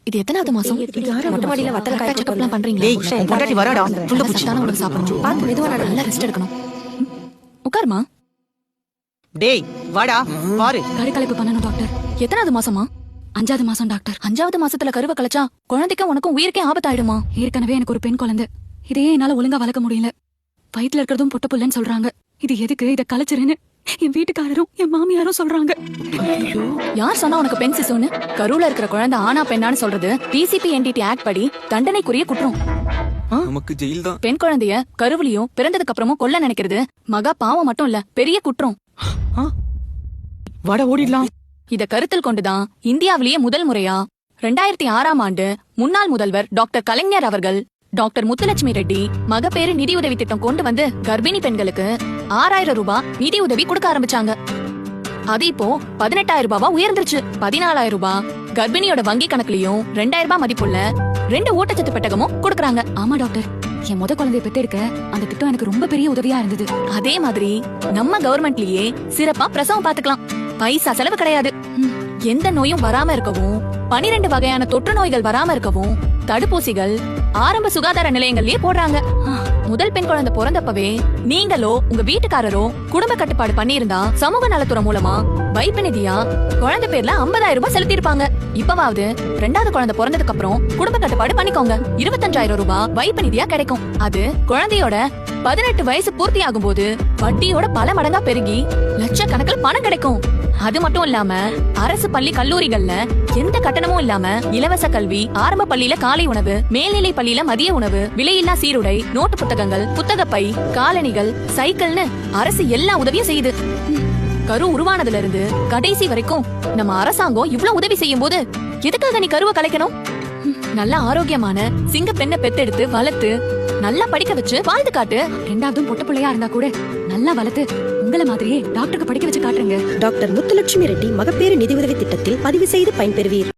இது எத்தனாவது மாசம்? மொட்டை மாடியில வத்தல காய் செக்அப்லாம் பண்றீங்களா? டேய் உன் பொண்டாட்டி வராடா துண்டு பூச்சி. சத்தான உணவு சாப்பிடணும். பாத்து மெதுவா நட. நல்லா ரெஸ்ட் எடுக்கணும். உட்காருமா. டேய் வாடா பாரு. கருக்கலைப்பு பண்ணணும் டாக்டர். எத்தனாவது மாசமா? 5வது மாசம் டாக்டர். 5வது மாசத்துல கருவை கலைச்சா குழந்தைக்கும் உனக்கும் உயிருக்கே ஆபத்தாயிடுமா? ஏற்கனவே எனக்கு ஒரு பெண் குழந்தை. இதையே என்னால ஒழுங்கா வளர்க்க முடியல. வயித்துல இருக்கிறதும் பொட்ட புள்ளன்னு சொல்றாங்க. இது எதுக்கு இத கலைச்சிருன்னு என் வீட்டுக்காரரும் என் மாமியாரும் சொல்றாங்க. யார் சொன்னா உனக்கு பெண் சிசுன்னு? கருவுல இருக்கிற குழந்தை ஆனா பெண்ணான்னு சொல்றது டிசிபி-NDT ஆக்ட் படி தண்டனைக்குரிய குற்றம். நமக்கு ஜெயில் தான். பெண் குழந்தைய கருவிலையும் பிறந்ததுக்கு அப்புறமும் கொல்ல நினைக்கிறது மகா பாவம் மட்டும் இல்ல, பெரிய குற்றம். வாடா ஓடிடலாம். இத கருத்தில் கொண்டுதான் இந்தியாவிலேயே முதல் முறையா 2006ஆம் ஆண்டு முன்னாள் முதல்வர் டாக்டர் கலைஞர் அவர்கள் டாக்டர் முத்துலட்சுமி ரெட்டி மகப்பேறு நிதியுதவி திட்டம் கொண்டு வந்து கர்ப்பிணி பெண்களுக்கு 6000 ரூபாய் நிதி உதவி கொடுக்க ஆரம்பிச்சாங்க. அது இப்போ 18000 ரூபாவா உயர்ந்துருச்சு. 14000 ரூபாய் கர்ப்பிணியோட வங்கி கணக்குலயும் 2000 ரூபாய் மதிப்புள்ள 2 ஊட்டச்சத்து பெட்டகமும் கொடுக்கறாங்க. ஆமா டாக்டர், என் முத குழந்தைய பெத்தெடுக்க அந்த திட்டம் எனக்கு ரொம்ப பெரிய உதவியா இருந்தது. அதே மாதிரி நம்ம கவர்மெண்ட்லயே சிறப்பா பிரசவம் பாத்துக்கலாம். பைசா செலவு கிடையாது. எந்த நோயும் வராம இருக்கவும், 12 வகையான தொற்று நோய்கள் வராம இருக்கவும் தடுப்பூசிகள் ஆரம்ப சுகாதார நிலையங்கள்லயே போடுறாங்க. முதல் பெண் குழந்தை பிறந்தப்பவே நீங்களோ உங்க வீட்டுக்காரரோ குடும்ப கட்டுப்பாடு பண்ணியிருந்தா சமூக நலத்துறை மூலமா வைப்பு நிதியா குழந்தை பேர்ல 50000 ரூபாய் செலுத்திருப்பாங்க. இப்பவாவது 2வது குழந்தை பிறந்ததுக்கு அப்புறம் குடும்ப கட்டுப்பாடு பண்ணிக்கோங்க. 25000 ரூபாய் வைப்பு நிதியா கிடைக்கும். அது குழந்தையோட 18 வயசு பூர்த்தி ஆகும் போது வட்டியோட பல மடங்கா பெருகி லட்சக்கணக்கில் பணம் கிடைக்கும். அது மட்டும் இல்லாம அரசு பள்ளி கல்லூரிகள்ல எந்த கட்டணமும் இல்லாம இலவச கல்வி, ஆரம்ப பள்ளியில காலை உணவு, மேல்நிலை பள்ளியில மதிய உணவு, விலையில்லா சீருடை, நோட்டு புத்தகங்கள், புத்தகப்பை, காலணிகள், சைக்கிள்னு அரசு எல்லா உதவியும் செய்யுது. கரு உருவானதுல இருந்து கடைசி வரைக்கும் நம்ம அரசாங்கம் இவ்வளவு உதவி செய்யும் போது எதுக்காக நீ கருவை கலைக்கணும்? நல்ல ஆரோக்கியமான சிங்க பெண்ணை பெத்தெடுத்து வளர்த்து நல்லா படிக்க வச்சு வாழ்ந்து காட்டு. 2வது பொட்ட பிள்ளையா இருந்தா கூட நல்லா வளர்த்து உங்களை மாதிரியே டாக்டருக்கு படிக்க வச்சு காட்டுங்க. டாக்டர் முத்துலட்சுமி ரெட்டி மகப்பேறு நிதி உதவி திட்டத்தில் பதிவு செய்து பயன்பெறுவீர்.